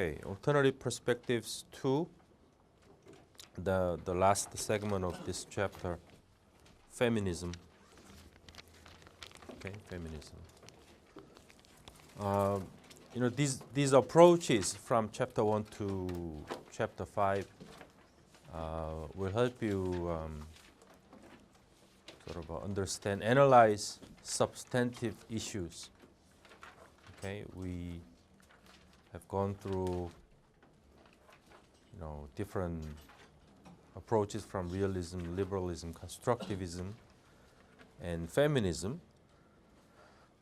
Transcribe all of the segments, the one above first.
Okay, alternative perspectives 2, the last segment of this chapter, feminism. Okay, feminism. These approaches from chapter 1 to chapter 5 will help you sort of understand, analyze substantive issues. Okay, we have gone through, different approaches from realism, liberalism, constructivism, and feminism.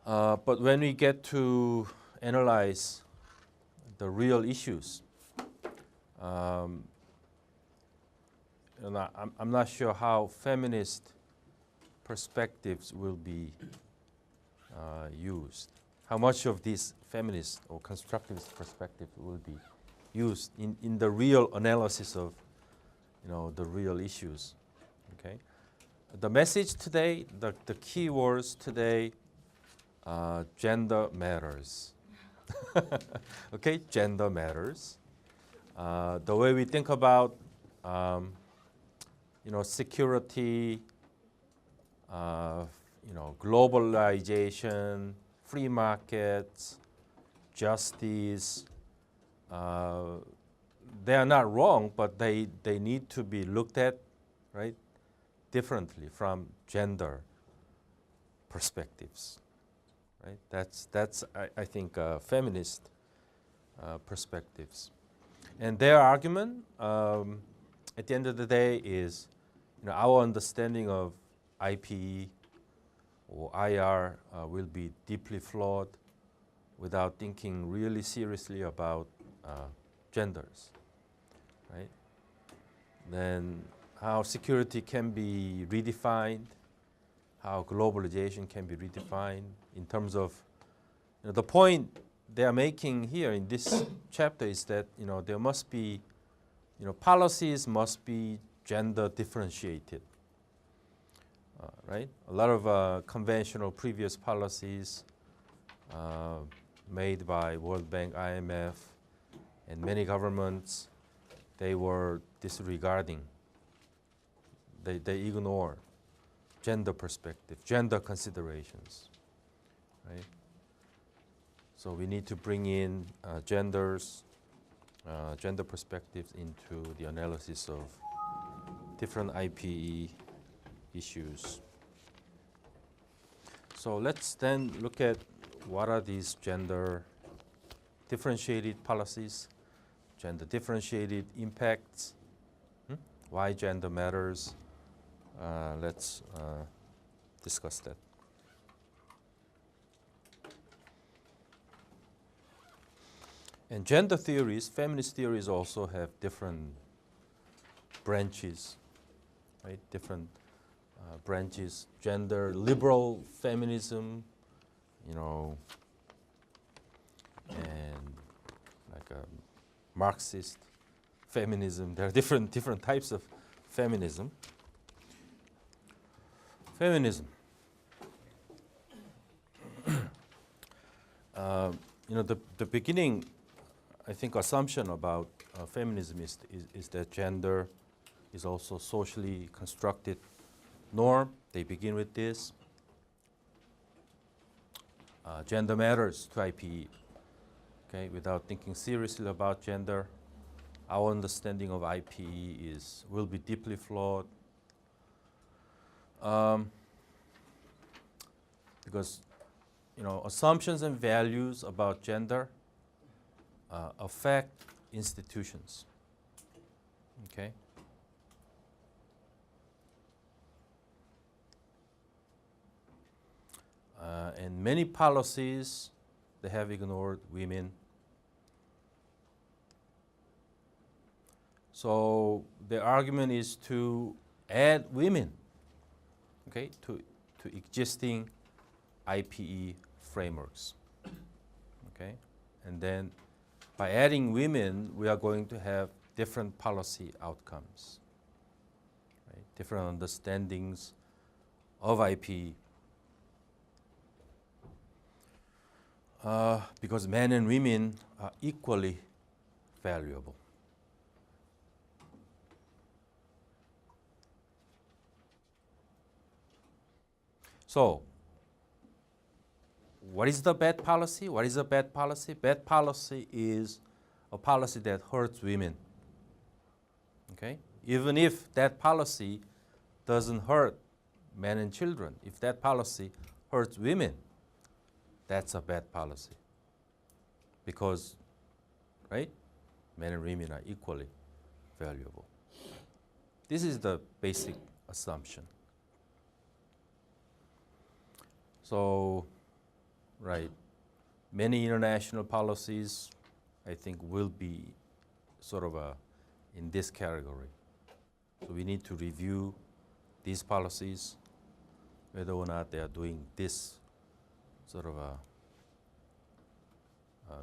But when we get to analyze the real issues, I'm not sure how feminist perspectives will be used. How much of this feminist or constructivist perspective will be used in the real analysis of, the real issues. Okay. The message today, the key words today, gender matters. Okay, gender matters. The way we think about, security, globalization, free markets, justice, they are not wrong, but they need to be looked at, right, differently from gender perspectives. Right? That's I think feminist perspectives, and their argument at the end of the day is, our understanding of IPE or IR will be deeply flawed without thinking really seriously about genders, right? Then how security can be redefined, how globalization can be redefined in terms of, the point they are making here in this chapter is that, there must be, policies must be gender differentiated, right? A lot of conventional previous policies made by World Bank, IMF, and many governments, they were disregarding. They ignore gender perspective, gender considerations, right? So we need to bring in gender perspectives into the analysis of different IPE issues. So let's then look at what are these gender differentiated policies, gender differentiated impacts, why gender matters. Let's discuss that. And gender theories, feminist theories also have different branches, right? Different branches. Gender liberal feminism, and like a Marxist feminism. There are different types of feminism. Feminism. The beginning, I think, assumption about feminism is that gender is also socially constructed norm. They begin with this. Gender matters to IPE. Okay, without thinking seriously about gender, our understanding of IPE will be deeply flawed. Because assumptions and values about gender affect institutions. Okay. And many policies, they have ignored women. So the argument is to add women, okay, to existing IPE frameworks, okay? And then by adding women, we are going to have different policy outcomes, right? Different understandings of IPE. Because men and women are equally valuable. So, what is the bad policy? What is a bad policy? Bad policy is a policy that hurts women. Okay? Even if that policy doesn't hurt men and children, if that policy hurts women, that's a bad policy. Because, right, men and women are equally valuable. This is the basic assumption. So, right, many international policies, I think, will be sort of in this category. So we need to review these policies, whether or not they are doing this sort of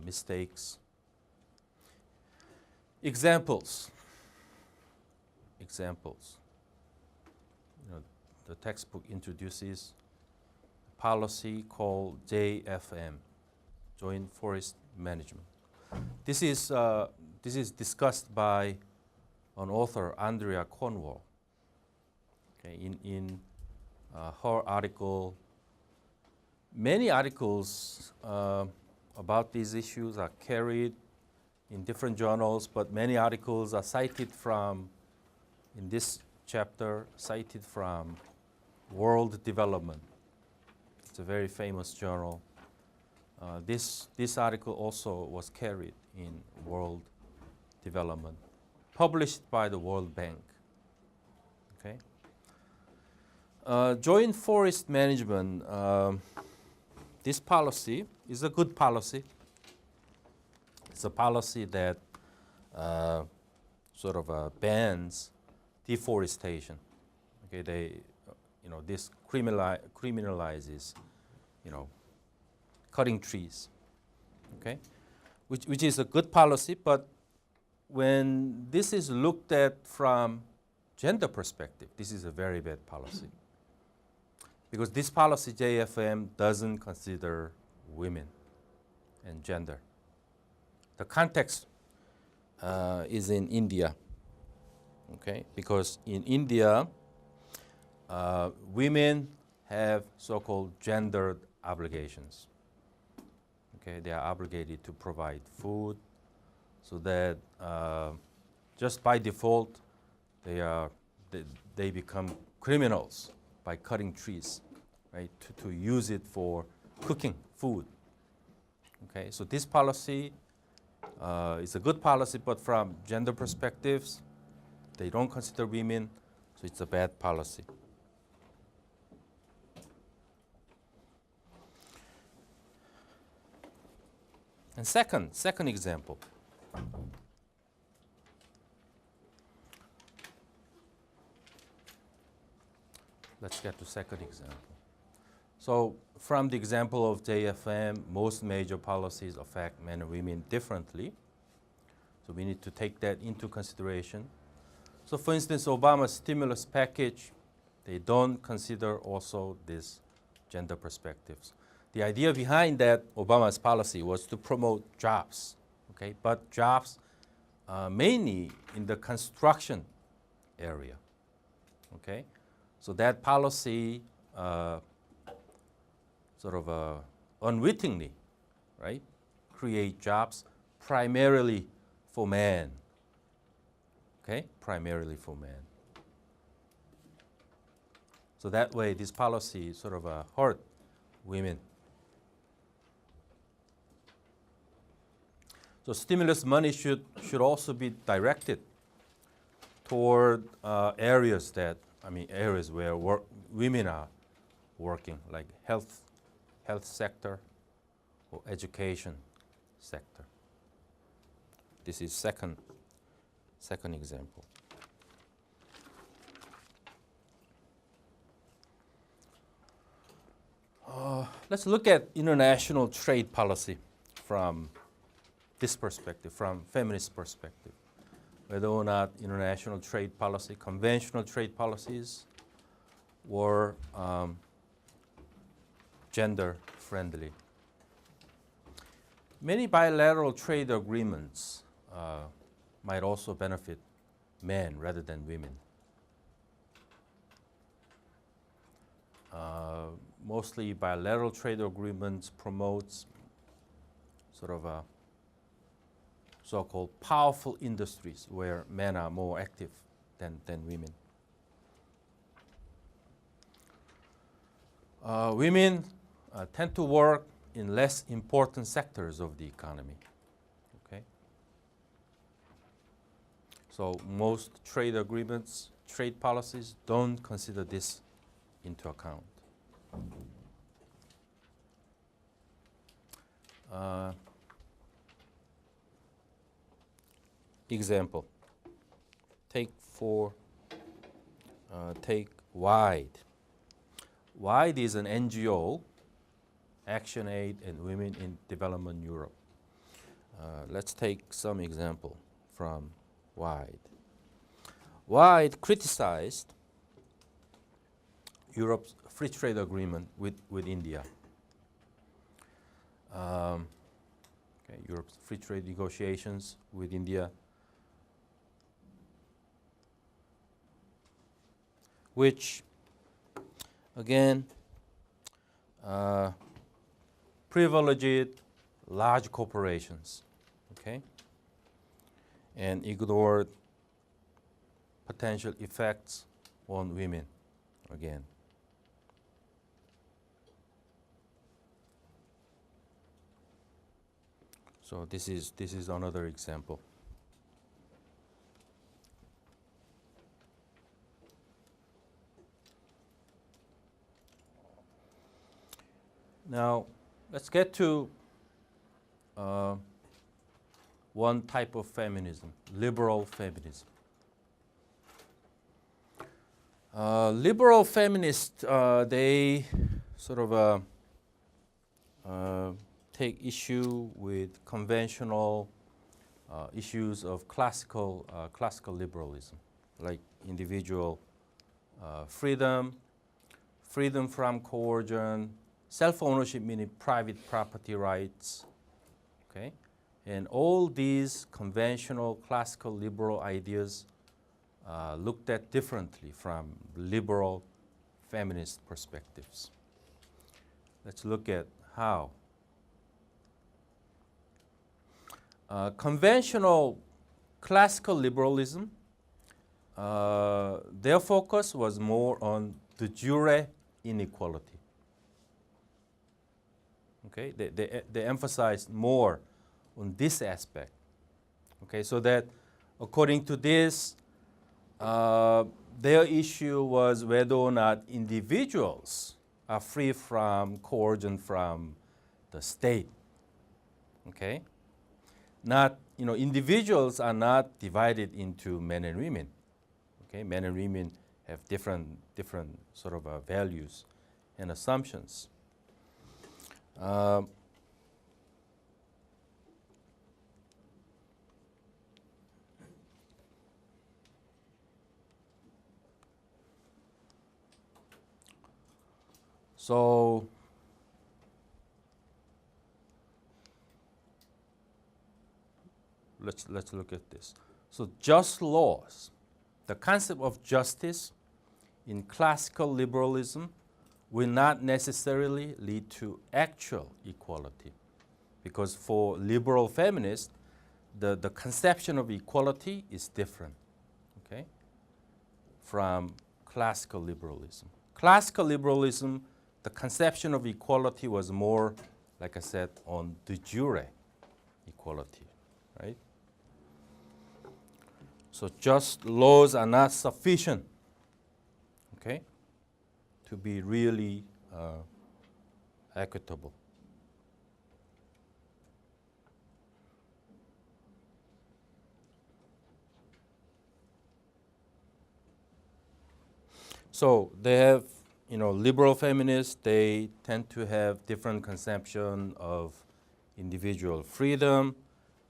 mistakes. Examples. You know, the textbook introduces a policy called JFM, Joint Forest Management. This is discussed by an author, Andrea Cornwall. Okay, in her article, many articles about these issues are carried in different journals, but many articles are cited from, in this chapter, cited from World Development. It's a very famous journal. This article also was carried in World Development, published by the World Bank. Okay. Joint forest management, this policy is a good policy. It's a policy that sort of bans deforestation. Okay, this criminalizes, cutting trees. Okay, which is a good policy, but when this is looked at from gender perspective, this is a very bad policy. Because this policy, JFM, doesn't consider women and gender. The context is in India, okay? Because in India, women have so-called gendered obligations. Okay, they are obligated to provide food, so that just by default, they become criminals by cutting trees, right? To use it for cooking food. Okay, so this policy is a good policy, but from gender perspectives, they don't consider women, so it's a bad policy. And second example. Let's get to second example. So from the example of JFM, most major policies affect men and women differently. So we need to take that into consideration. So for instance, Obama's stimulus package, they don't consider also these gender perspectives. The idea behind that Obama's policy was to promote jobs, okay? But jobs mainly in the construction area, okay? So that policy unwittingly, right, create jobs primarily for men, okay? Primarily for men. So that way, this policy sort of hurt women. So stimulus money should also be directed toward areas where women are working, like health sector or education sector. This is second example. Let's look at international trade policy from this perspective, from feminist perspective. Whether or not international trade policy, conventional trade policies, were gender friendly. Many bilateral trade agreements might also benefit men rather than women. Mostly bilateral trade agreements promotes sort of a so-called powerful industries where men are more active than women. Women tend to work in less important sectors of the economy. Okay? So most trade agreements, trade policies don't consider this into account. Example. Take WIDE. WIDE is an NGO, Action Aid and Women in Development Europe. Let's take some example from WIDE. WIDE criticized Europe's free trade agreement with India. Europe's free trade negotiations with India, which again privileged large corporations, okay, and ignored potential effects on women again. So this is another example. Now let's get to one type of feminism, liberal feminism. Liberal feminists, they sort of take issue with conventional issues of classical liberalism, like individual freedom, freedom from coercion, self-ownership meaning private property rights, okay? And all these conventional classical liberal ideas looked at differently from liberal feminist perspectives. Let's look at how. Conventional classical liberalism, their focus was more on de jure inequality. Okay, they emphasized more on this aspect. Okay, so that according to this, their issue was whether or not individuals are free from coercion from the state. Okay, not, individuals are not divided into men and women. Okay, men and women have different sort of values and assumptions. So let's look at this. So just laws, the concept of justice in classical liberalism will not necessarily lead to actual equality, because for liberal feminists, the conception of equality is different, okay, from classical liberalism. Classical liberalism, the conception of equality was more, like I said, on de jure equality, right? So just laws are not sufficient, okay, to be really equitable. So they have, liberal feminists, they tend to have different conception of individual freedom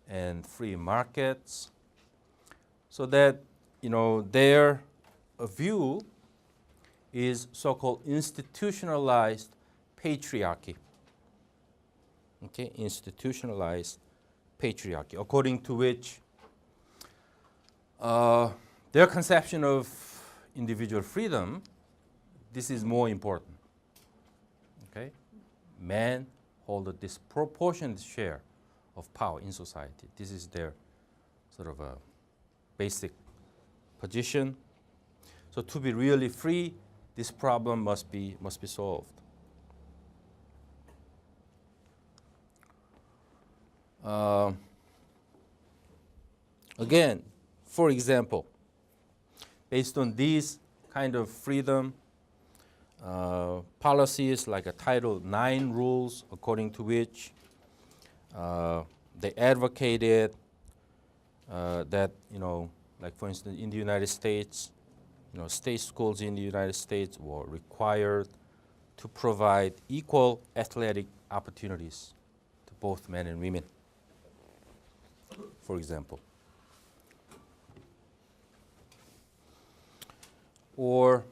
and free markets. So that, their view is so-called institutionalized patriarchy. Okay, institutionalized patriarchy, according to which Their conception of individual freedom, this is more important. Okay? Men hold a disproportionate share of power in society. This is their sort of a basic position. So to be really free, this problem must be solved. Again, for example, based on these kind of freedom policies like a Title IX rules, according to which they advocated that, like for instance, in the United States, state schools in the United States were required to provide equal athletic opportunities to both men and women, for example. Or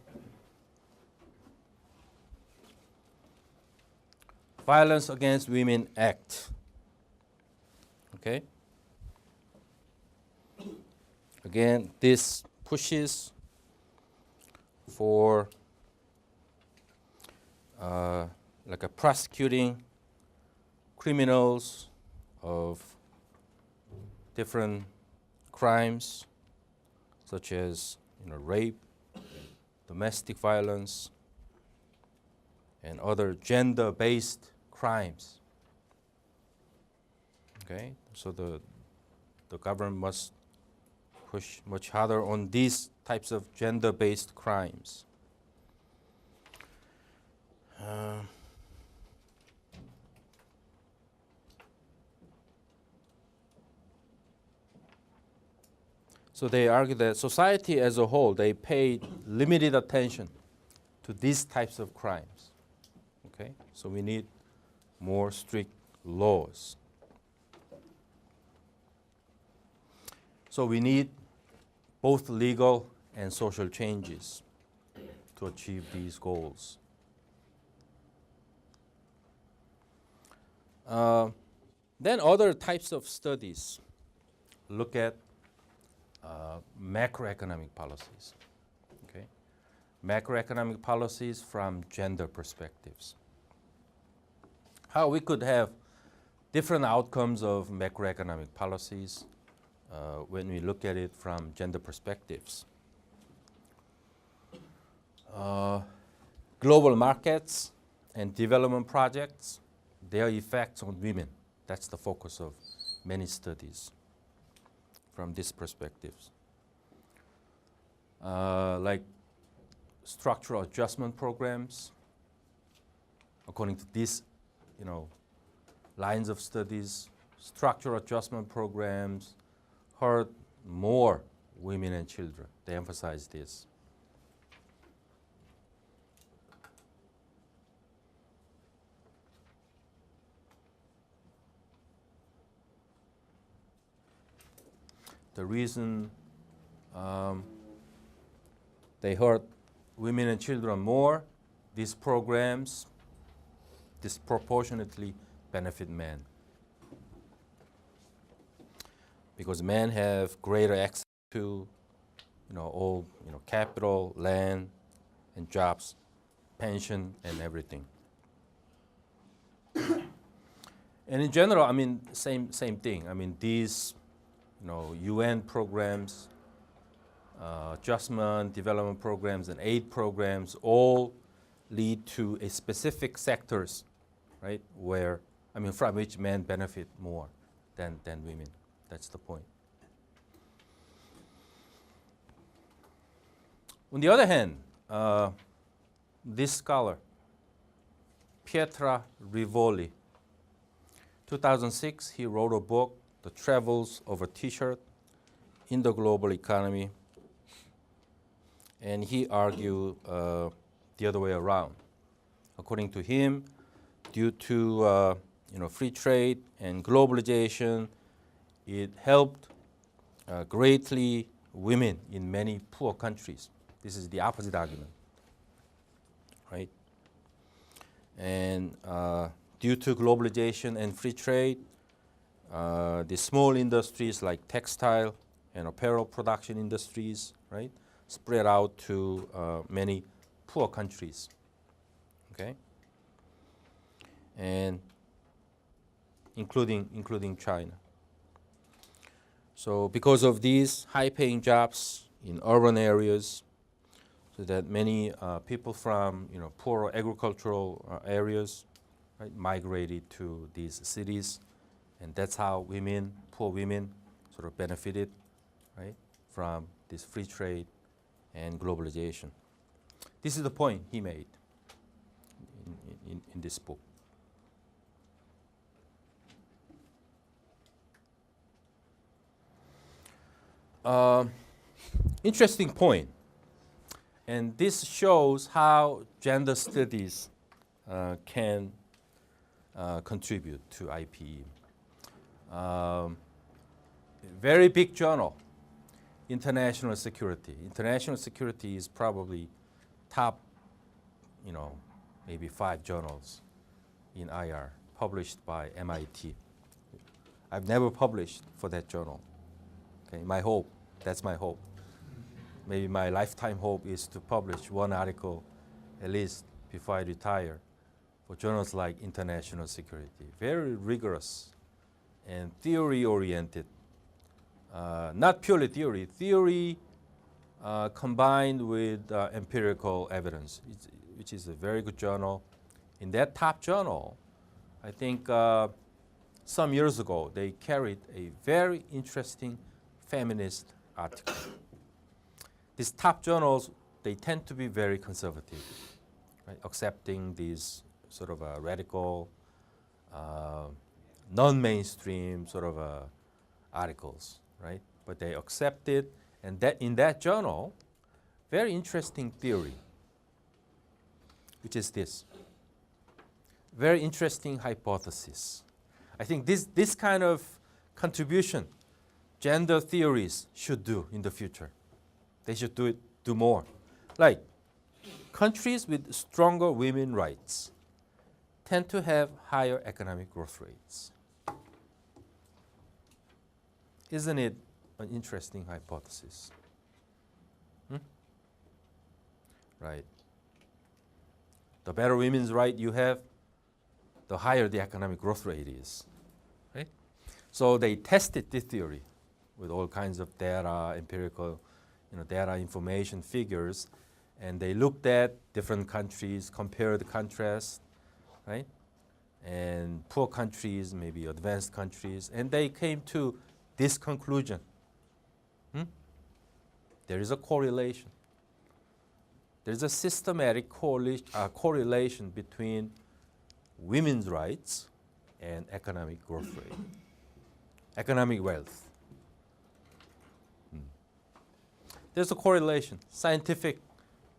Violence Against Women Act. Okay? Again, this pushes for like a prosecuting criminals of different crimes such as rape, domestic violence, and other gender-based crimes. Okay, so the government must push much harder on these types of gender-based crimes. So they argue that society as a whole, they paid limited attention to these types of crimes. Okay, so we need more strict laws. So we need both legal and social changes to achieve these goals. Then other types of studies look at macroeconomic policies. Okay, macroeconomic policies from gender perspectives. How we could have different outcomes of macroeconomic policies when we look at it from gender perspectives. Global markets and development projects, their effects on women. That's the focus of many studies from these perspectives. Like structural adjustment programs, according to these, lines of studies, structural adjustment programs hurt more women and children. They emphasize this. The reason they hurt women and children more, these programs disproportionately benefit men. Because men have greater access to all capital, land, and jobs, pension, and everything. And in general, same thing. These UN programs, adjustment, development programs, and aid programs all lead to a specific sectors, right? From which men benefit more than women. That's the point. On the other hand, this scholar, Pietra Rivoli, 2006, he wrote a book, The Travels of a T-shirt in the Global Economy, and he argued the other way around. According to him, due to free trade and globalization, it helped greatly women in many poor countries. This is the opposite argument, right? And due to globalization and free trade, the small industries like textile and apparel production industries, right, spread out to many poor countries, okay, and including China. So because of these high-paying jobs in urban areas, so that many people from poorer agricultural areas, right, migrated to these cities, and that's how poor women, sort of benefited, right, from this free trade and globalization. This is the point he made in this book. Interesting point, and this shows how gender studies can contribute to IPE. Very big journal, International Security. International Security is probably top, maybe 5 journals in IR, published by MIT. I've never published for that journal. Okay, my hope, that's my hope. Maybe my lifetime hope is to publish one article at least before I retire for journals like International Security. Very rigorous and theory-oriented. Not purely theory combined with empirical evidence, which is a very good journal. In that top journal, I think some years ago, they carried a very interesting feminist article. These top journals, they tend to be very conservative, right? Accepting these sort of radical, non-mainstream sort of articles, right? But they accept it, and that in that journal, very interesting theory, which is this. Very interesting hypothesis. I think this kind of contribution gender theories should do in the future. They should do more. Like, countries with stronger women's rights tend to have higher economic growth rates. Isn't it an interesting hypothesis? Right. The better women's right you have, the higher the economic growth rate is. Right? So they tested this theory with all kinds of data, empirical, data, information, figures, and they looked at different countries, compared, contrast, right? And poor countries, maybe advanced countries, and they came to this conclusion. There is a correlation. There's a systematic correlation between women's rights and economic growth rate, economic wealth. There's a correlation, scientific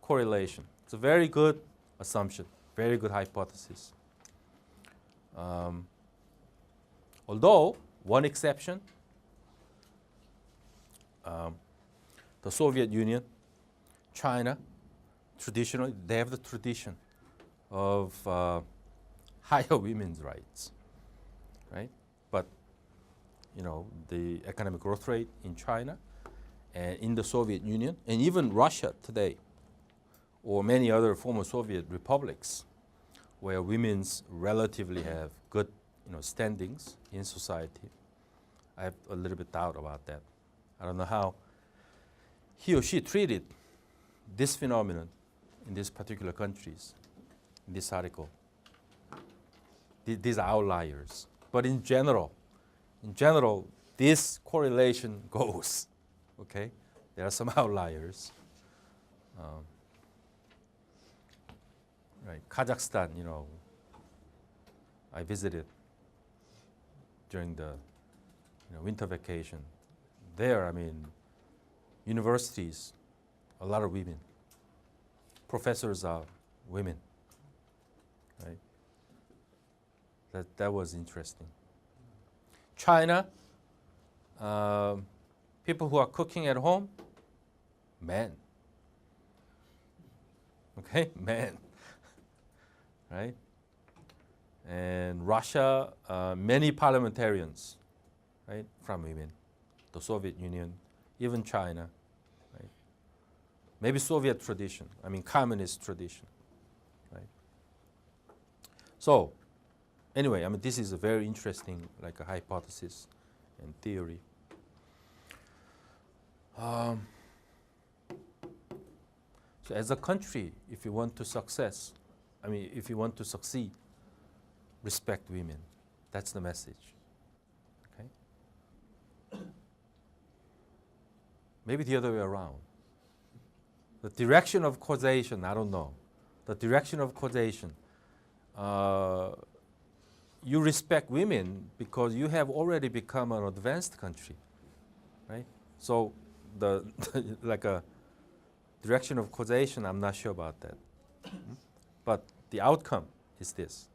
correlation. It's a very good assumption, very good hypothesis. Although, one exception, the Soviet Union, China, traditionally, they have the tradition of higher women's rights, right? But, the economic growth rate in China and in the Soviet Union, and even Russia today, or many other former Soviet republics, where women's relatively have good, standings in society. I have a little bit doubt about that. I don't know how he or she treated this phenomenon in these particular countries, in this article. These are outliers. But in general, this correlation goes, okay? There are some outliers. Right, Kazakhstan, I visited during the winter vacation. There, universities, a lot of women. Professors are women, right? That was interesting. China, people who are cooking at home, men. Okay, men. Right? And Russia, many parliamentarians, right, from women. The Soviet Union, even China, right? Maybe Soviet tradition, I mean communist tradition, right? So anyway, I mean this is a very interesting like a hypothesis and theory. So as a country, if you want to if you want to succeed, respect women. That's the message. Okay? Maybe the other way around. The direction of causation, I don't know. The direction of causation. You respect women because you have already become an advanced country, right? So the like a direction of causation, I'm not sure about that. But the outcome is this,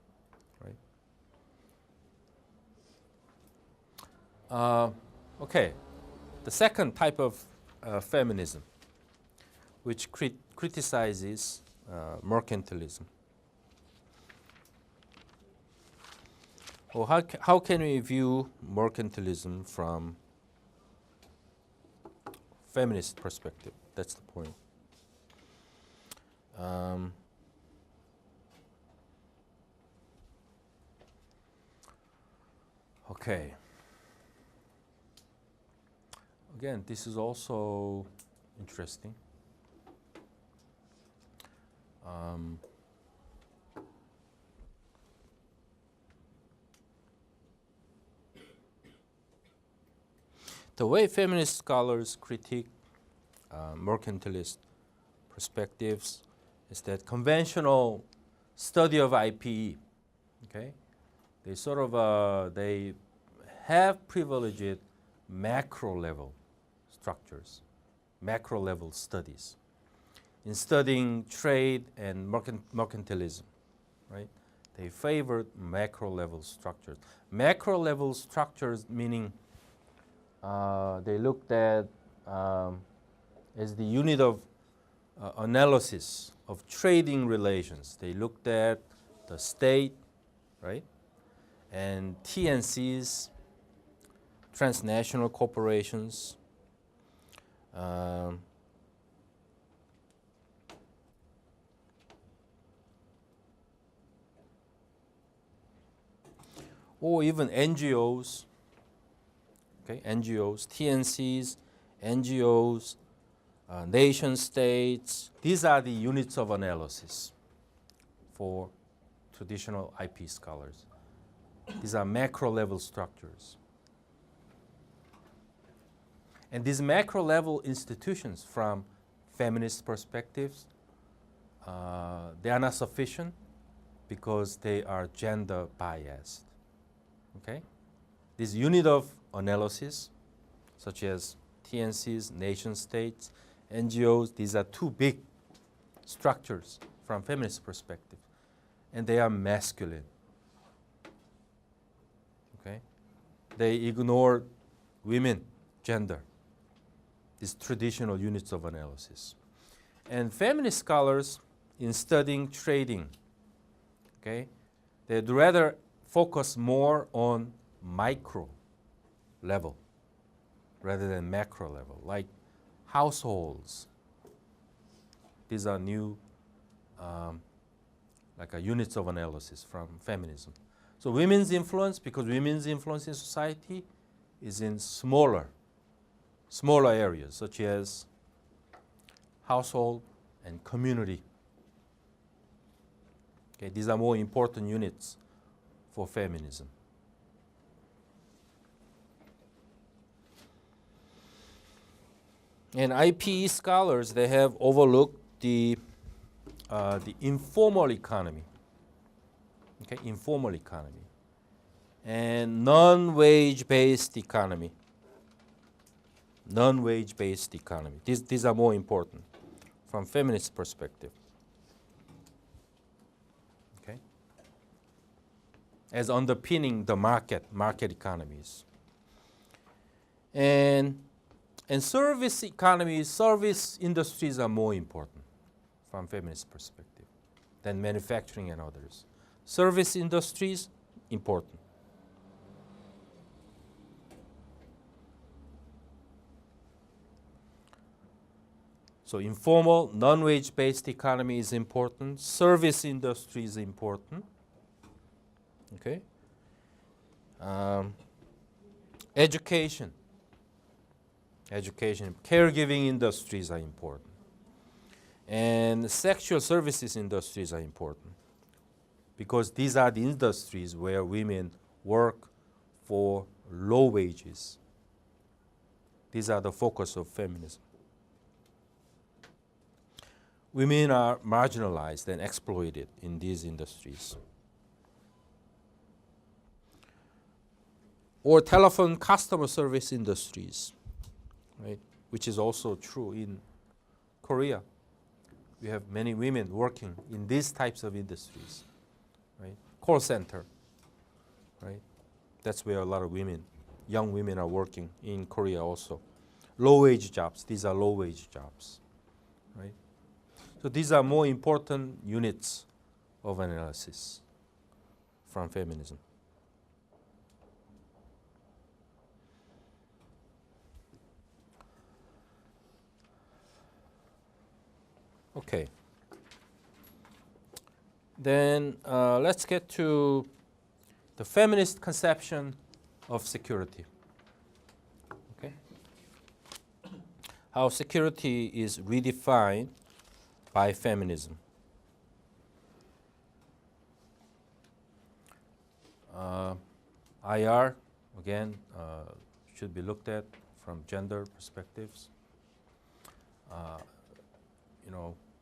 right? Okay, the second type of feminism, which criticizes mercantilism. Well, how can we view mercantilism from feminist perspective? That's the point. Okay. Again, this is also interesting. The way feminist scholars critique mercantilist perspectives is that conventional study of IPE, okay, they sort of they have privileged macro level structures, macro level studies in studying trade and mercantilism, right? They favored macro level structures. Macro level structures meaning they looked at as the unit of analysis of trading relations. They looked at the state, right? And TNCs, transnational corporations, or even NGOs, okay, NGOs, TNCs, NGOs, nation states. These are the units of analysis for traditional IP scholars. These are macro level structures. And these macro level institutions from feminist perspectives, they are not sufficient because they are gender biased. Okay? This unit of analysis, such as TNCs, nation states, NGOs, these are too big structures from feminist perspective, and they are masculine. Okay? They ignore women, gender, these traditional units of analysis. And feminist scholars, in studying trading, okay, they'd rather focus more on micro level rather than macro level, like households. These are new like units of analysis from feminism. So women's influence, because women's influence in society is in smaller areas, such as household and community. Okay, these are more important units for feminism. And IPE scholars, they have overlooked the informal economy, okay, informal economy, and non-wage-based economy. Non-wage-based economy. These are more important from feminist perspective. Okay, as underpinning the market economies. And service economies, service industries are more important from feminist perspective than manufacturing and others. Service industries, important. So informal, non-wage-based economy is important. Service industry is important. Okay. Education, caregiving industries are important. And sexual services industries are important because these are the industries where women work for low wages. These are the focus of feminism. Women are marginalized and exploited in these industries. Or telephone customer service industries, right? Which is also true in Korea. We have many women working in these types of industries, right? Call center, right? That's where a lot of women, young women are working in Korea also. Low-wage jobs, these are low-wage jobs, right? So these are more important units of analysis from feminism. Okay. Then let's get to the feminist conception of security. Okay. How security is redefined by feminism. IR, again, should be looked at from gender perspectives.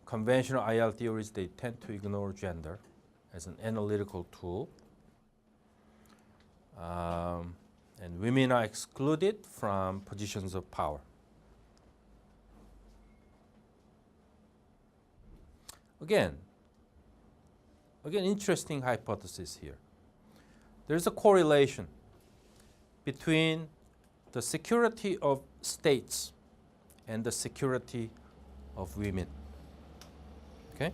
Conventional IR theories, they tend to ignore gender as an analytical tool. And women are excluded from positions of power. Again, interesting hypothesis here. There's a correlation between the security of states and the security of women. Okay?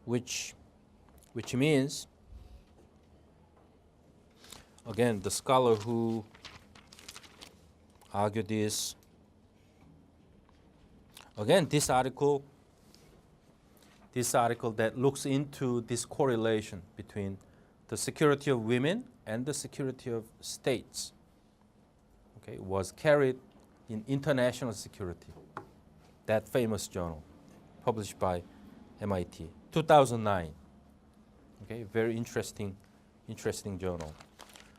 Which means, again, the scholar who argued this, again, this article that looks into this correlation between the security of women and the security of states, okay, was carried in International Security, that famous journal published by MIT, 2009. Okay, very interesting journal.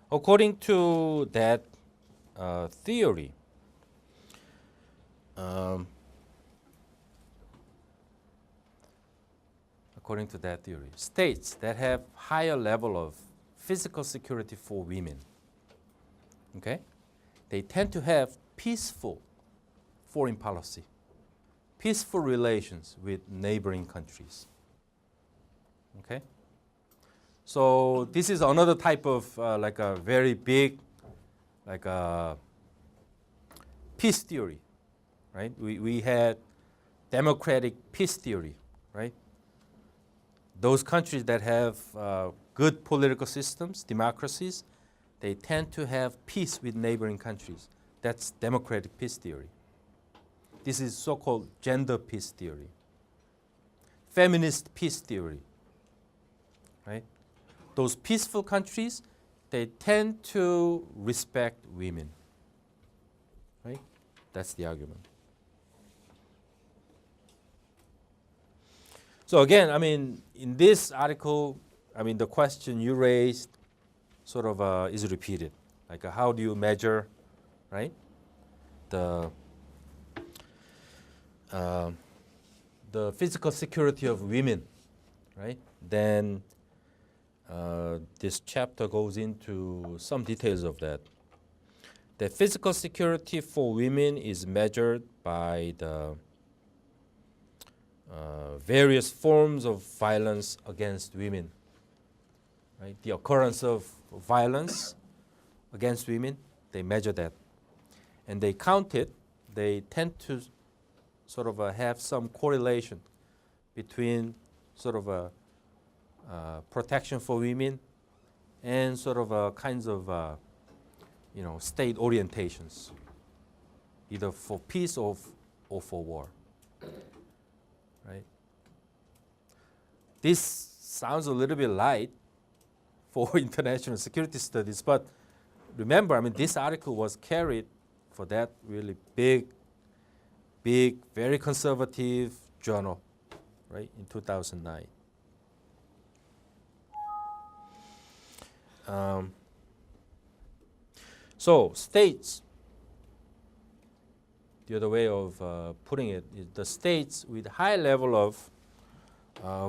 According to that theory, states that have higher level of physical security for women, okay, they tend to have peaceful foreign policy, peaceful relations with neighboring countries. Okay, so this is another type of like a very big, like a peace theory, right? We had democratic peace theory, right? Those countries that have good political systems, democracies, they tend to have peace with neighboring countries. That's democratic peace theory. This is so-called gender peace theory, feminist peace theory, right? Those peaceful countries, they tend to respect women, right? That's the argument. So again, I mean, in this article, I mean, the question you raised sort of is repeated. Like, how do you measure, right, the physical security of women, right? Then this chapter goes into some details of that. The physical security for women is measured by the various forms of violence against women, right? The occurrence of violence against women, they measure that. And they count it. They tend to sort of have some correlation between sort of protection for women, and sort of kinds of state orientations, either for peace or for war. Right? This sounds a little bit light for international security studies, but remember, I mean, this article was carried for that really big, very conservative journal, right, in 2009. So states, the other way of putting it is the states with high level of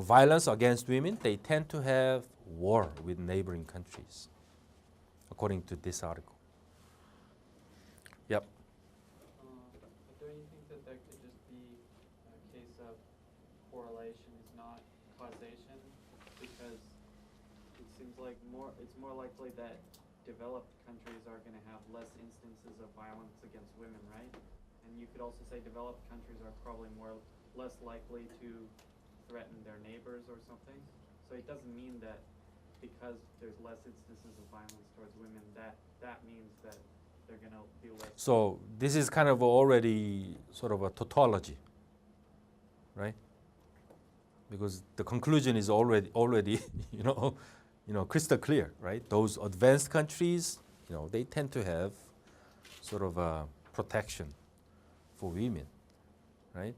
violence against women, they tend to have war with neighboring countries, according to this article. Yep. But don't you think that there could just be a case of correlation is not causation? Because it seems like it's more likely that developed countries are going to have less instances of violence against women, right? And you could also say developed countries are probably less likely to threaten their neighbors or something. So it doesn't mean that because there's less instances of violence towards women, that means that they're going to be less. So this is kind of already sort of a tautology, right? Because the conclusion is already crystal clear, right? Those advanced countries, they tend to have sort of a protection for women, right?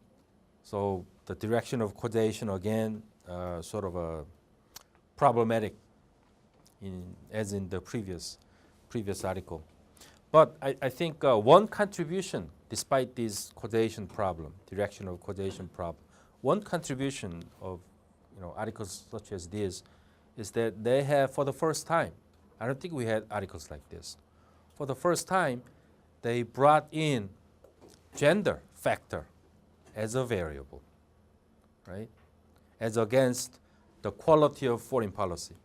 So the direction of causation again, sort of a problematic, as in the previous article. But I think one contribution, despite this causation problem, direction of causation problem, one contribution of articles such as this is that they have, for the first time, I don't think we had articles like this. For the first time, they brought in gender factor as a variable, right? As against the quality of foreign policy,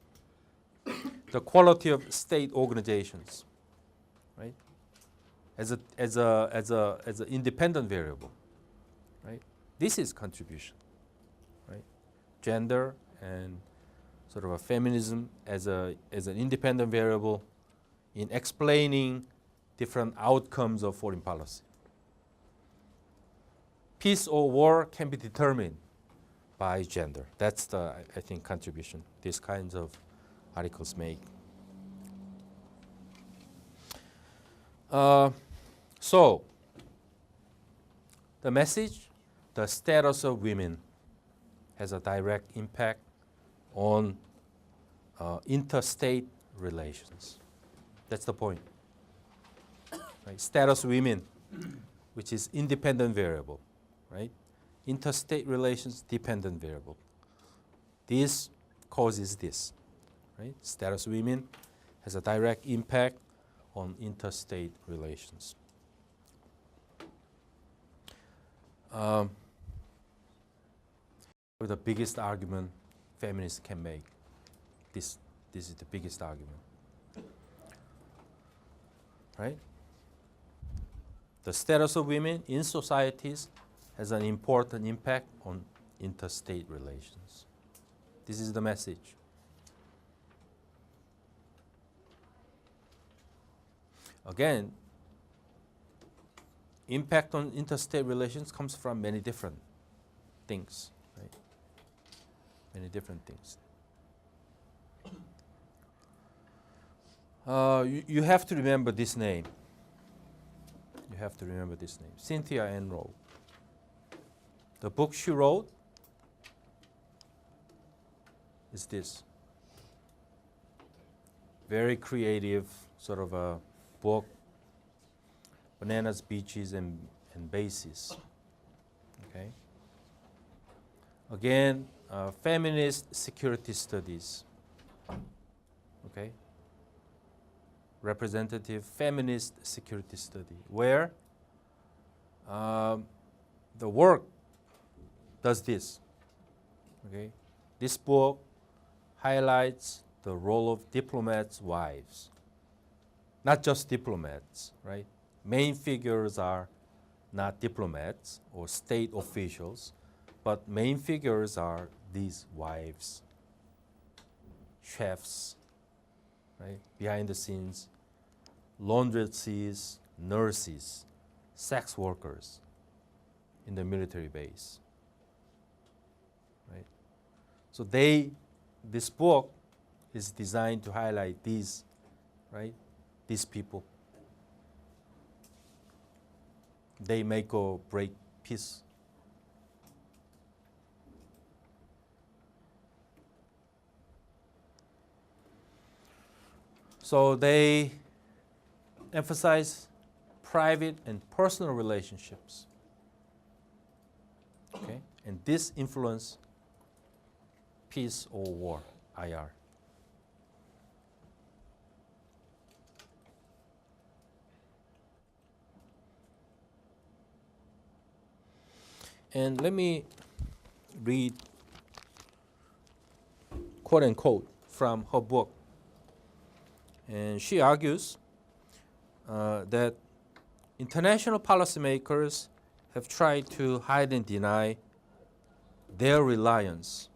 the quality of state organizations, right? As an independent variable, right? This is contribution, right? Gender and sort of a feminism as an independent variable in explaining different outcomes of foreign policy. Peace or war can be determined by gender. That's the, I think, contribution these kinds of articles make. So, the message, the status of women has a direct impact on interstate relations. That's the point. Right? Status of women, which is independent variable, right? Interstate relations, dependent variable. This causes this, right? Status of women has a direct impact on interstate relations. The biggest argument feminists can make. This is the biggest argument, right? The status of women in societies has an important impact on interstate relations. This is the message. Again, impact on interstate relations comes from many different things, right? Many different things. You have to remember this name. You have to remember this name, Cynthia Ann Rowe. The book she wrote is this. Very creative sort of a book, Bananas, Beaches, and Bases. Okay. Again, feminist security studies. Okay. Representative feminist security study, where the work does this. Okay. This book highlights the role of diplomats' wives. Not just diplomats, right? Main figures are not diplomats or state officials, but main figures are these wives. chefs, right? Behind the scenes, laundresses, nurses, sex workers in the military base, right? So this book is designed to highlight these, right? These people. They make or break peace. So they emphasize private and personal relationships. Okay? And this influence peace or war, IR. And let me read, quote unquote, from her book. And she argues that international policymakers have tried to hide and deny their reliance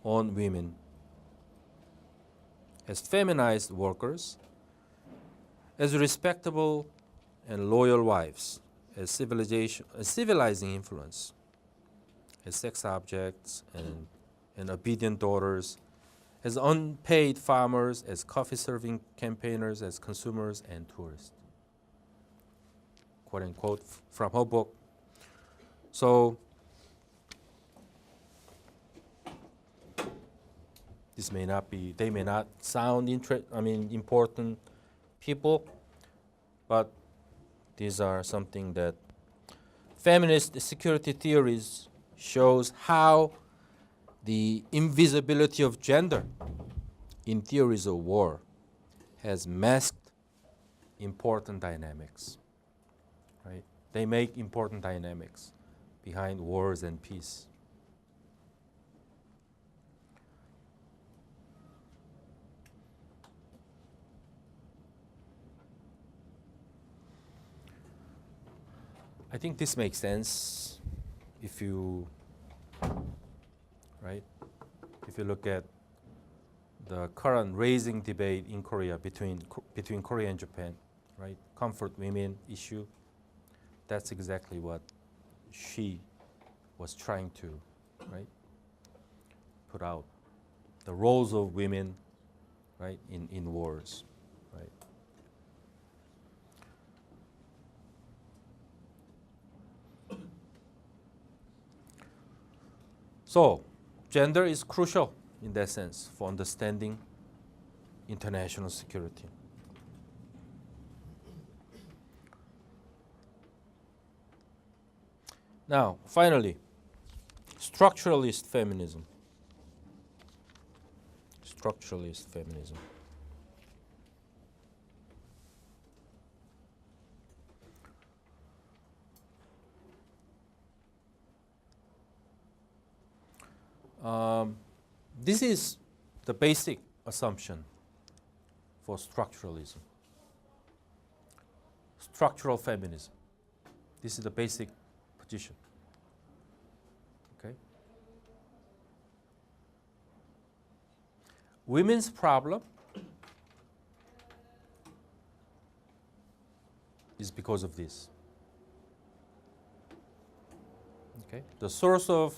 on women as feminized workers, as respectable and loyal wives, as civilizing influence, as sex objects and obedient daughters, as unpaid farmers, as coffee-serving campaigners, as consumers and tourists. Quote unquote from her book. So they may not sound important people, but these are something that feminist security theories shows how the invisibility of gender in theories of war has masked important dynamics, right? They make important dynamics behind wars and peace. I think this makes sense if you look at the current raising debate in Korea between Korea and Japan, right? Comfort women issue. That's exactly what she was trying to, right, put out. The roles of women, right, in wars, right? So, gender is crucial in that sense for understanding international security. Now, finally, structuralist feminism. Structuralist feminism. This is the basic assumption for structuralism. Structural feminism. This is the basic position. Okay? Women's problem is because of this. Okay? The source of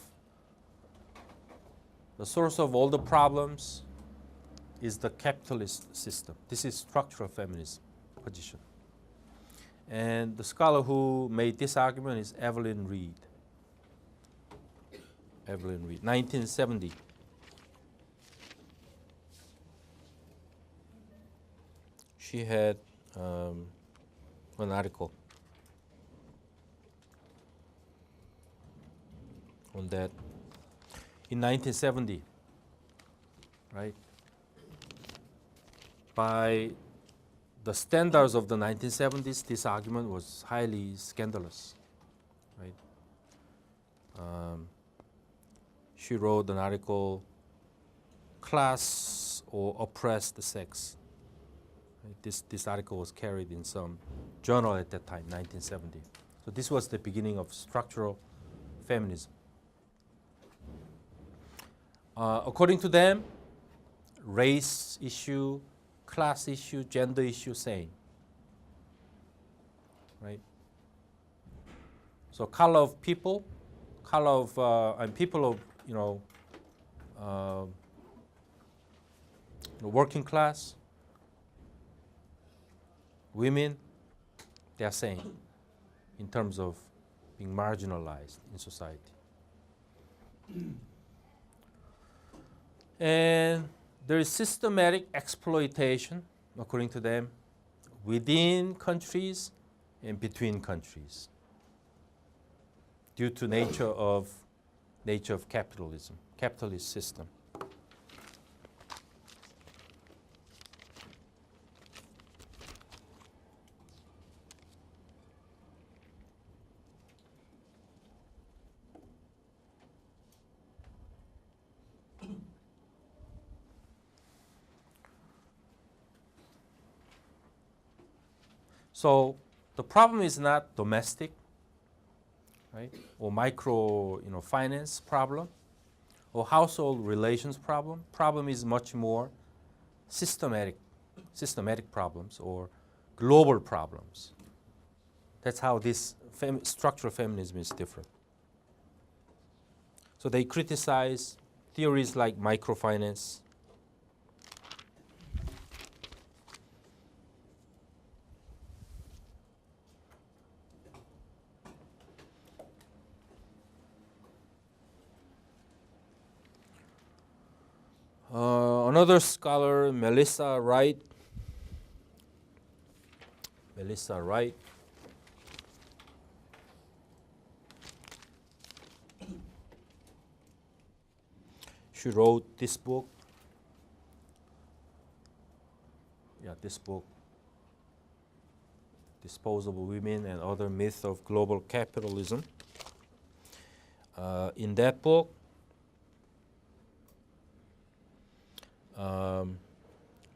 all the problems is the capitalist system. This is structural feminism position. And the scholar who made this argument is Evelyn Reed. Evelyn Reed, 1970. She had an article on that in 1970, right? By the standards of the 1970s, this argument was highly scandalous, right? She wrote an article, Class or Oppressed Sex. Right? This article was carried in some journal at that time, 1970. So this was the beginning of structural feminism. According to them, race issue, class issue, gender issue same. Right? So color of people, color of and people of working class, women, they are same in terms of being marginalized in society. And there is systematic exploitation, according to them, within countries and between countries due to nature of capitalism, capitalist system. So the problem is not domestic, right, or micro, finance problem, or household relations problem. Problem is much more systematic problems or global problems. That's how this structural feminism is different. So they criticize theories like microfinance. Another scholar, Melissa Wright. She wrote this book. This book, Disposable Women and Other Myths of Global Capitalism. In that book,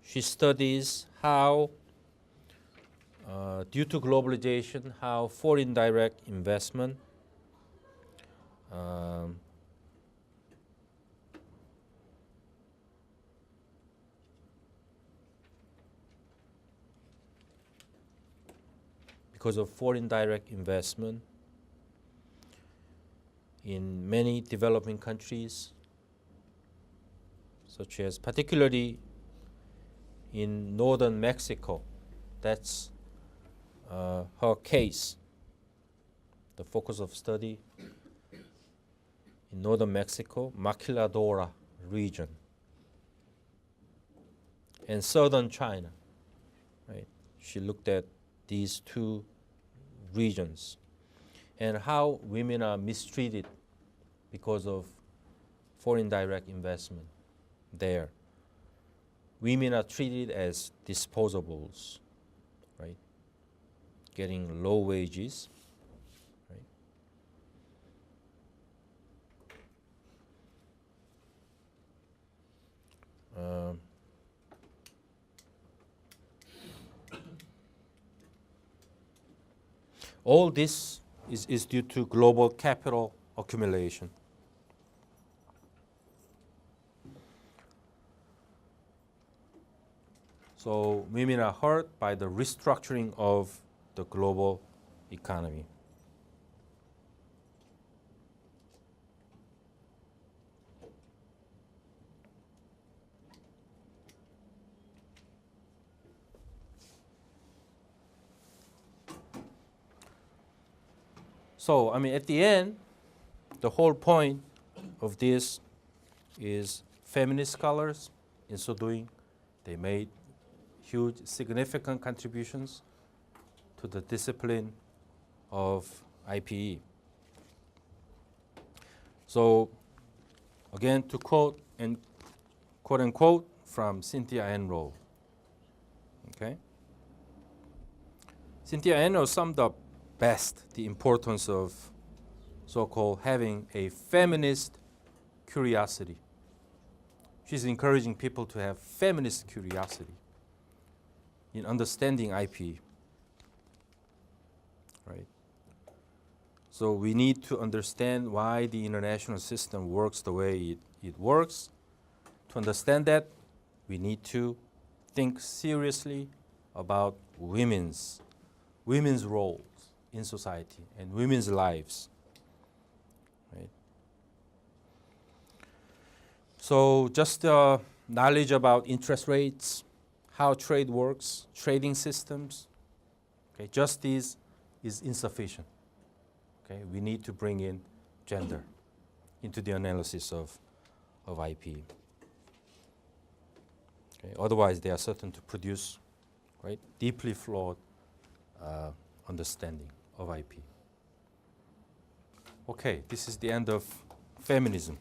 she studies how, due to globalization, how foreign direct investment because of foreign direct investment in many developing countries, such as particularly in northern Mexico. That's her case, the focus of study in northern Mexico, Maquiladora region, and southern China. Right? She looked at these two regions and how women are mistreated because of foreign direct investment there. Women are treated as disposables, right? Getting low wages, right? All this is due to global capital accumulation. So women are hurt by the restructuring of the global economy. So, at the end, the whole point of this is feminist scholars, in so doing, they made huge, significant contributions to the discipline of IPE. So, again, to quote and quote unquote from Cynthia Enroe. Okay? Cynthia Enroe summed up best the importance of so-called having a feminist curiosity. She's encouraging people to have feminist curiosity in understanding IP. Right? So we need to understand why the international system works the way it works. To understand that, we need to think seriously about women's roles in society and women's lives. Right? So just knowledge about interest rates, how trade works, trading systems. Okay, just these is insufficient. Okay, we need to bring in gender into the analysis of IP. Okay, otherwise, they are certain to produce, right, deeply flawed understanding of IP. Okay, this is the end of feminism.